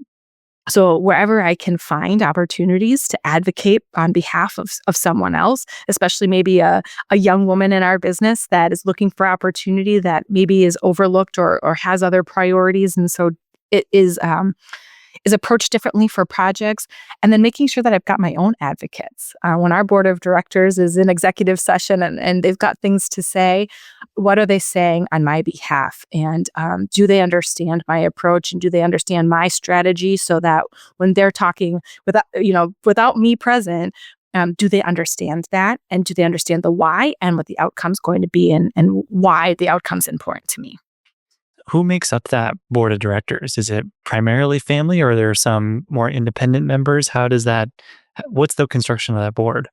So wherever I can find opportunities to advocate on behalf of someone else, especially maybe a young woman in our business that is looking for opportunity that maybe is overlooked or has other priorities. And so it is approached differently for projects, and then making sure that I've got my own advocates. When our board of directors is in executive session and they've got things to say, what are they saying on my behalf? And do they understand my approach, and do they understand my strategy, so that when they're talking without me present, do they understand that? And do they understand the why and what the outcome's going to be, and why the outcome's important to me? Who makes up that board of directors? Is it primarily family, or are there some more independent members? What's the construction of that board?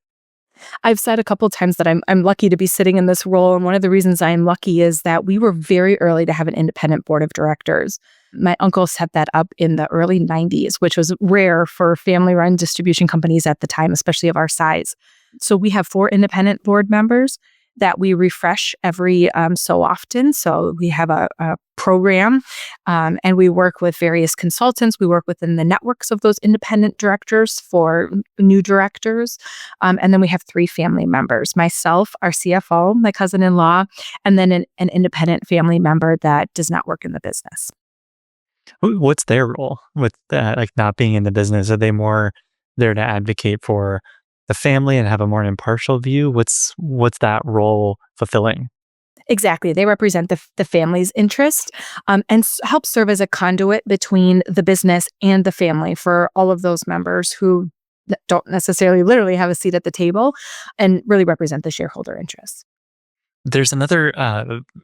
I've said a couple times that I'm lucky to be sitting in this role, and one of the reasons I'm lucky is that we were very early to have an independent board of directors. My uncle set that up in the early 90s, which was rare for family-run distribution companies at the time, especially of our size. So we have 4 independent board members that we refresh every so often. So we have a program, and we work with various consultants. We work within the networks of those independent directors for new directors. And then we have 3 family members: myself, our CFO, my cousin-in-law, and then an independent family member that does not work in the business. What's their role with that, like not being in the business? Are they more there to advocate for the family and have a more impartial view? What's that role fulfilling? Exactly. They represent the family's interest, and help serve as a conduit between the business and the family for all of those members who don't necessarily literally have a seat at the table, and really represent the shareholder interests. There's another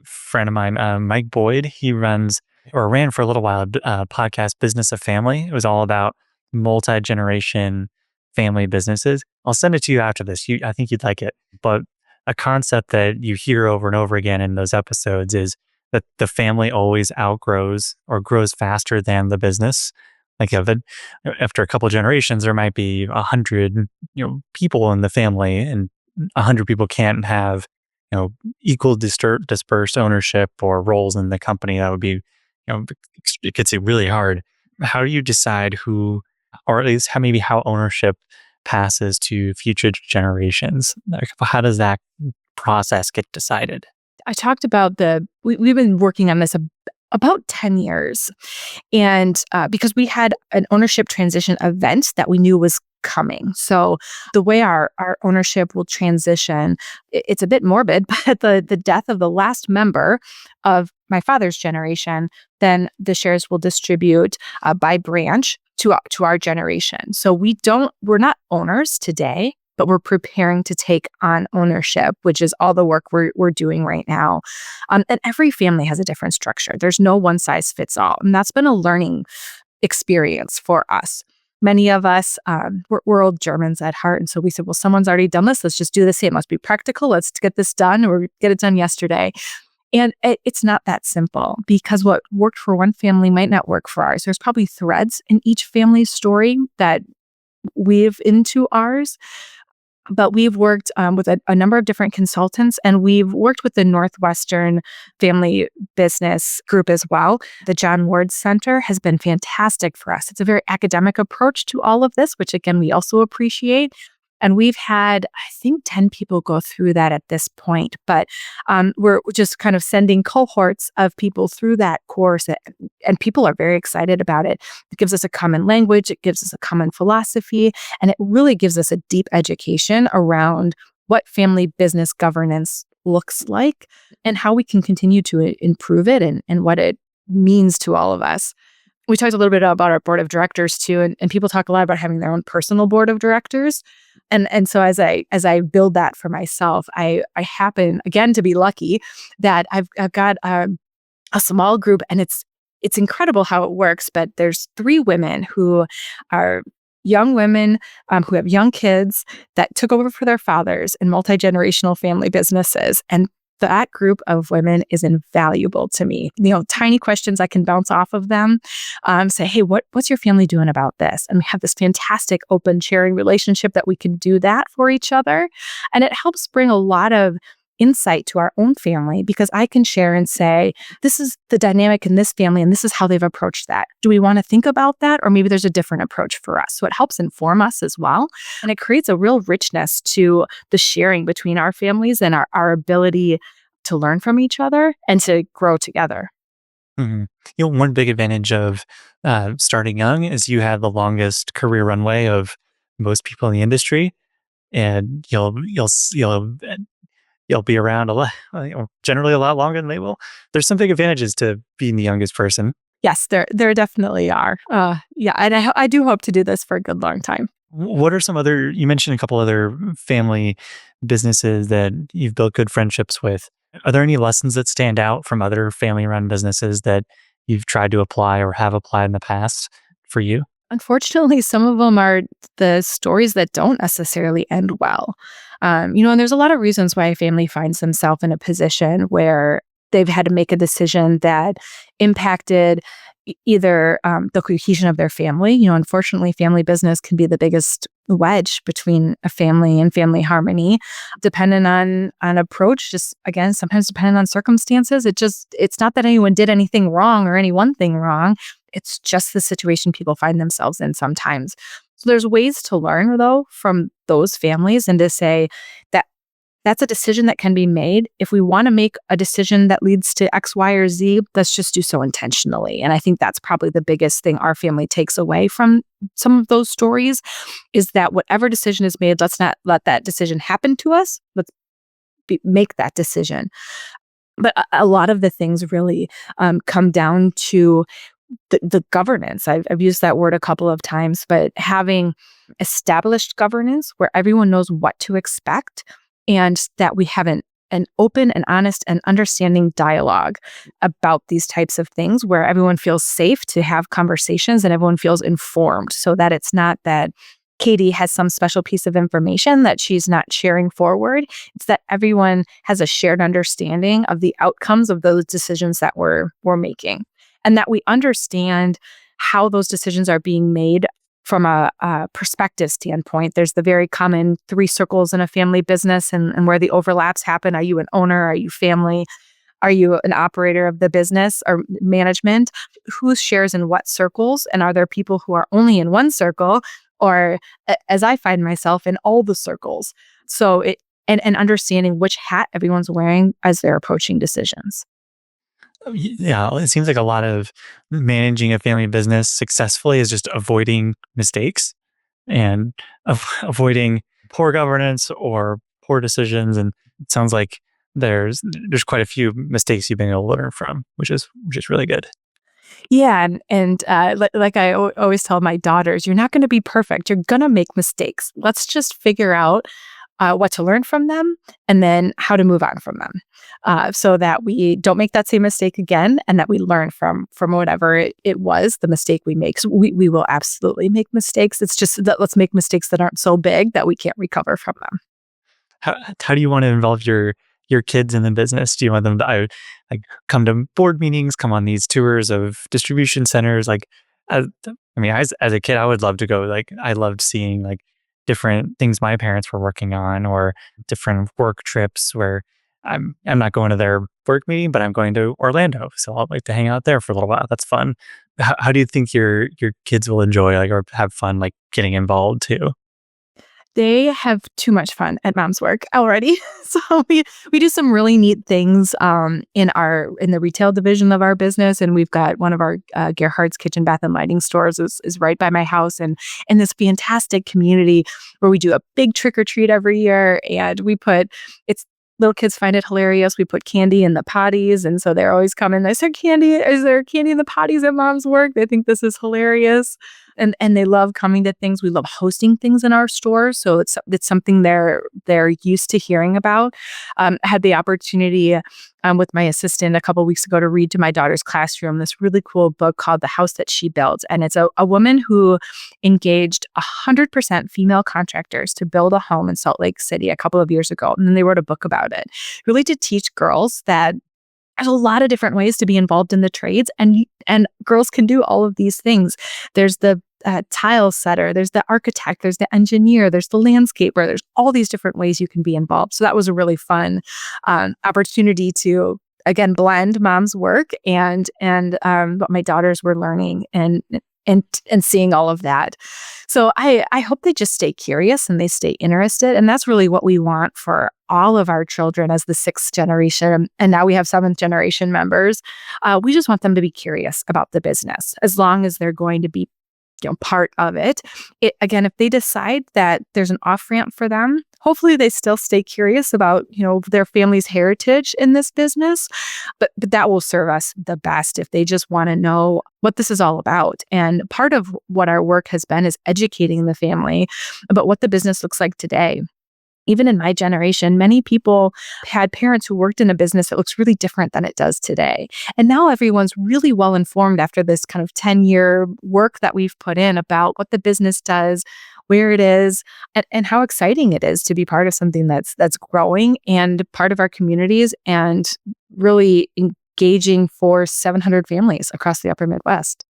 friend of mine, Mike Boyd. He ran for a little while, podcast Business of Family. It was all about multi-generation family businesses. I'll send it to you after this. I think you'd like it. But a concept that you hear over and over again in those episodes is that the family always outgrows or grows faster than the business. Like after a couple of generations, there might be 100 people in the family, and 100 people can't have equal dispersed ownership or roles in the company. That would be, it gets really hard. How do you decide who, or at least how ownership passes to future generations? Like, how does that process get decided? I talked about we've been working on this about 10 years. And because we had an ownership transition event that we knew was coming. So the way our ownership will transition, it's a bit morbid, but the death of the last member of my father's generation, then the shares will distribute by branch to our generation. So we're not owners today, but we're preparing to take on ownership, which is all the work we're doing right now. And every family has a different structure. There's no one size fits all. And that's been a learning experience for us. Many of us, we're old Germans at heart. And so we said, well, someone's already done this. Let's just do this. It must be practical. Let's get this done, or get it done yesterday. And it's not that simple, because what worked for one family might not work for ours. There's probably threads in each family's story that weave into ours. But we've worked with a number of different consultants, and we've worked with the Northwestern Family Business Group as well. The John Ward Center has been fantastic for us. It's a very academic approach to all of this, which again, we also appreciate. And we've had, I think, 10 people go through that at this point. But we're just kind of sending cohorts of people through that course, and people are very excited about it. It gives us a common language, it gives us a common philosophy, and it really gives us a deep education around what family business governance looks like and how we can continue to improve it, and what it means to all of us. We talked a little bit about our board of directors too, and people talk a lot about having their own personal board of directors. And so as I build that for myself, I happen again to be lucky that I've got a small group, and it's incredible how it works. But there's 3 women who are young women who have young kids that took over for their fathers in multi-generational family businesses. And that group of women is invaluable to me. Tiny questions I can bounce off of them, say, hey, what's your family doing about this? And we have this fantastic open sharing relationship that we can do that for each other. And it helps bring a lot of insight to our own family because I can share and say, this is the dynamic in this family and this is how they've approached that. Do we want to think about that? Or maybe there's a different approach for us. So it helps inform us as well. And it creates a real richness to the sharing between our families and our ability to learn from each other and to grow together. Mhm. One big advantage of starting young is you have the longest career runway of most people in the industry, and you'll be around a lot, generally a lot longer than they will. There's some big advantages to being the youngest person. Yes, there definitely are. Yeah, and I do hope to do this for a good long time. What are some other? You mentioned a couple other family businesses that you've built good friendships with. Are there any lessons that stand out from other family-run businesses that you've tried to apply or have applied in the past for you? Unfortunately, some of them are the stories that don't necessarily end well. And there's a lot of reasons why a family finds themselves in a position where they've had to make a decision that impacted either the cohesion of their family. Unfortunately, family business can be the biggest wedge between a family and family harmony, depending on approach. Just again, sometimes depending on circumstances. It's not that anyone did anything wrong or any one thing wrong. It's just the situation people find themselves in sometimes. So there's ways to learn though from those families and to say that that's a decision that can be made. If we want to make a decision that leads to X, Y, or Z, let's just do so intentionally. And I think that's probably the biggest thing our family takes away from some of those stories is that whatever decision is made, let's not let that decision happen to us. Let's make that decision. But a lot of the things really come down to the governance. I've used that word a couple of times, but having established governance where everyone knows what to expect and that we have an open and honest and understanding dialogue about these types of things where everyone feels safe to have conversations and everyone feels informed so that it's not that Katie has some special piece of information that she's not sharing forward. It's that everyone has a shared understanding of the outcomes of those decisions that we're making and that we understand how those decisions are being made from a perspective standpoint. There's the very common 3 circles in a family business and where the overlaps happen. Are you an owner? Are you family? Are you an operator of the business or management? Who shares in what circles? And are there people who are only in one circle or, as I find myself, in all the circles? So and understanding which hat everyone's wearing as they're approaching decisions. Yeah, it seems like a lot of managing a family business successfully is just avoiding mistakes and avoiding poor governance or poor decisions. And it sounds like there's quite a few mistakes you've been able to learn from, which is really good. Yeah, and like I always tell my daughters, you're not going to be perfect. You're going to make mistakes. Let's just figure out what to learn from them and then how to move on from them so that we don't make that same mistake again and that we learn from whatever it was, the mistake we make. So we will absolutely make mistakes. It's just that let's make mistakes that aren't so big that we can't recover from them. How do you want to involve your kids in the business? Do you want them to like come to board meetings, come on these tours of distribution centers? Like, as a kid, I would love to go. Like, I loved seeing like different things my parents were working on, or different work trips where I'm not going to their work meeting, but I'm going to Orlando, so I'll like to hang out there for a little while. That's fun. How do you think your kids will enjoy like or have fun like getting involved too? They have too much fun at mom's work already. So we do some really neat things in the retail division of our business, and we've got one of our Gerhardt's Kitchen Bath and Lighting stores is right by my house, and in this fantastic community where we do a big trick or treat every year, and it's little kids find it hilarious. We put candy in the potties, and so they're always coming. Is there candy in the potties at mom's work? They think this is hilarious. And they love coming to things. We love hosting things in our stores. So it's something they're used to hearing about. I had the opportunity with my assistant a couple of weeks ago to read to my daughter's classroom this really cool book called The House That She Built. And it's a woman who engaged 100% female contractors to build a home in Salt Lake City a couple of years ago. And then they wrote a book about it, really to teach girls that there's a lot of different ways to be involved in the trades, and girls can do all of these things. There's the tile setter, there's the architect, there's the engineer, there's the landscaper. There's all these different ways you can be involved. So that was a really fun opportunity to, again, blend mom's work and what my daughters were learning and seeing all of that. So I hope they just stay curious and they stay interested. And that's really what we want for all of our children as the 6th generation. And now we have 7th generation members. We just want them to be curious about the business as long as they're going to be part of it. Again, if they decide that there's an off-ramp for them, hopefully they still stay curious about, their family's heritage in this business. But that will serve us the best if they just want to know what this is all about. And part of what our work has been is educating the family about what the business looks like today. Even in my generation, many people had parents who worked in a business that looks really different than it does today. And now everyone's really well informed after this kind of 10-year work that we've put in about what the business does, where it is, and how exciting it is to be part of something that's growing and part of our communities and really engaging for 700 families across the Upper Midwest.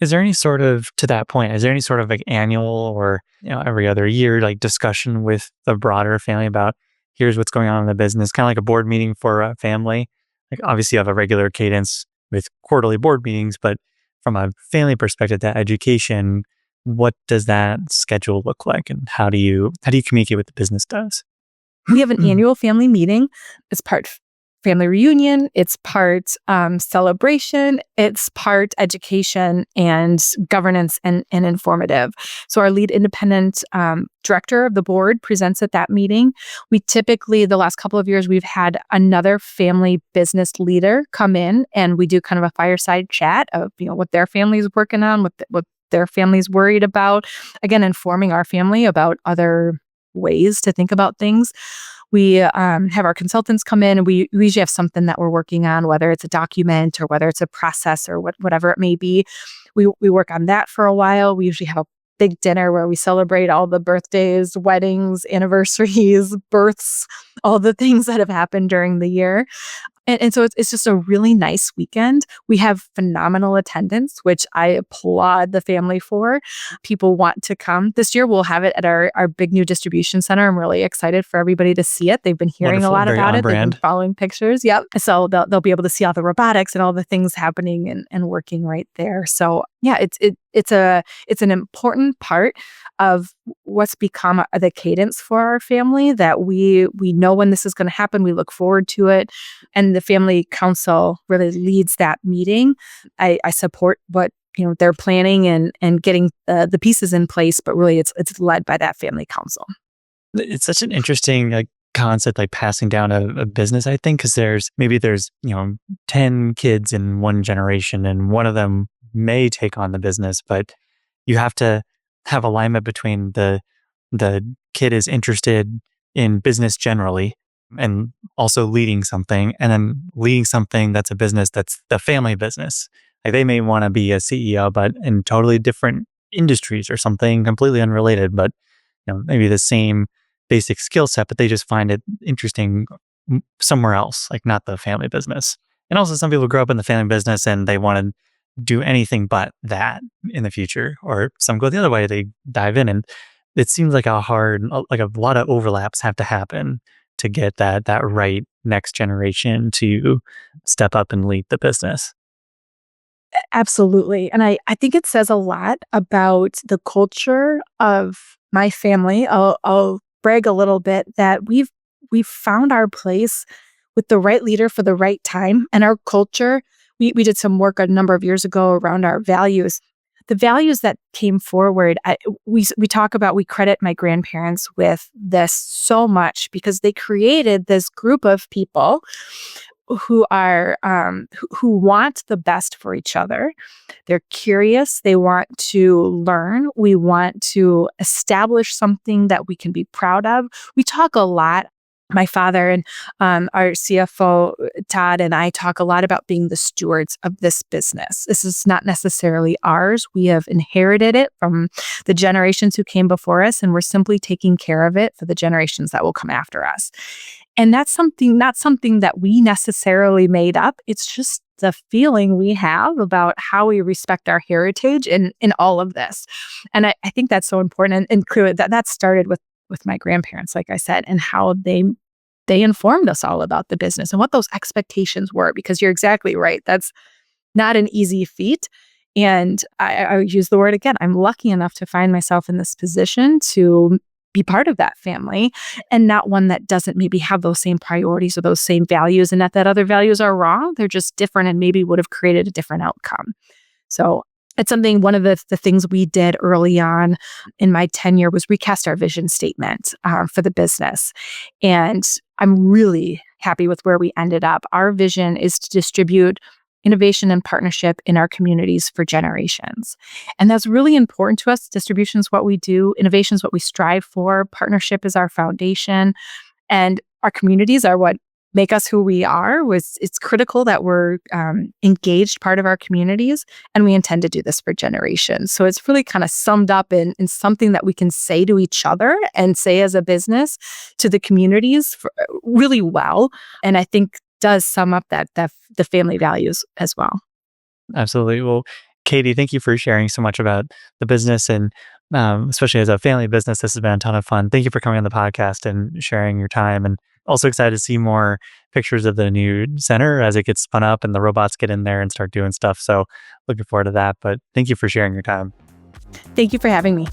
Is there any sort of, to that point, is there any sort of like annual or every other year like discussion with the broader family about here's what's going on in the business, kind of like a board meeting for a family? Like obviously you have a regular cadence with quarterly board meetings, but from a family perspective, that education, what does that schedule look like, and how do you communicate what the business does? We have an annual family meeting. It's part family reunion, it's part celebration, it's part education and governance and informative. So our lead independent director of the board presents at that meeting. We typically, the last couple of years, we've had another family business leader come in, and we do kind of a fireside chat of what their family's working on, what their family's worried about. Again, informing our family about other ways to think about things. We have our consultants come in, and we usually have something that we're working on, whether it's a document or whether it's a process or whatever it may be. We work on that for a while. We usually have a big dinner where we celebrate all the birthdays, weddings, anniversaries, births, all the things that have happened during the year. And so it's just a really nice weekend. We have phenomenal attendance, which I applaud the family for. People want to come. This year we'll have it at our big new distribution center. I'm really excited for everybody to see it. They've been hearing Wonderful, a lot very about on it. They've brand. been following pictures. Yep. So they'll be able to see all the robotics and all the things happening and working right there. So yeah, it's an important part of what's become the cadence for our family, that we know when this is going to happen. We look forward to it. And the family council really leads that meeting. I support what they're planning and getting the pieces in place, but really it's led by that family council. It's such an interesting concept, like passing down a business, I think, because there's 10 kids in one generation, and one of them may take on the business, but you have to have alignment between the kid is interested in business generally and also leading something, and then leading something that's a business that's the family business. Like they may want to be a CEO, but in totally different industries or something completely unrelated, but maybe the same basic skill set, but they just find it interesting somewhere else, like not the family business. And also some people grow up in the family business and they want to do anything but that in the future, or some go the other way, they dive in, and it seems like a lot of overlaps have to happen to get that right next generation to step up and lead the business. Absolutely. And I think it says a lot about the culture of my family. I'll brag a little bit that we've found our place with the right leader for the right time. And our culture, we did some work a number of years ago around our values. The values that came forward, we credit my grandparents with this so much, because they created this group of people who are who want the best for each other. They're curious. They want to learn. We want to establish something that we can be proud of. We talk a lot. My father and our CFO, Todd, and I talk a lot about being the stewards of this business. This is not necessarily ours. We have inherited it from the generations who came before us, and we're simply taking care of it for the generations that will come after us. And that's not something that we necessarily made up. It's just the feeling we have about how we respect our heritage in all of this. And I think that's so important. And clearly that started with my grandparents, like I said, and how they informed us all about the business and what those expectations were, because you're exactly right. That's not an easy feat. And I use the word again. I'm lucky enough to find myself in this position to be part of that family, and not one that doesn't maybe have those same priorities or those same values, and that other values are wrong. They're just different and maybe would have created a different outcome. So it's something, one of the things we did early on in my tenure was recast our vision statement for the business. And I'm really happy with where we ended up. Our vision is to distribute innovation and partnership in our communities for generations. And that's really important to us. Distribution is what we do. Innovation is what we strive for. Partnership is our foundation. And our communities are what make us who we are. It's critical that we're engaged part of our communities, and we intend to do this for generations. So it's really kind of summed up in something that we can say to each other and say as a business to the communities really well. And I think does sum up that the family values as well. Absolutely. Well, Katie, thank you for sharing so much about the business, and especially as a family business, this has been a ton of fun. Thank you for coming on the podcast and sharing your time, and also excited to see more pictures of the new center as it gets spun up and the robots get in there and start doing stuff. So looking forward to that. But thank you for sharing your time. Thank you for having me.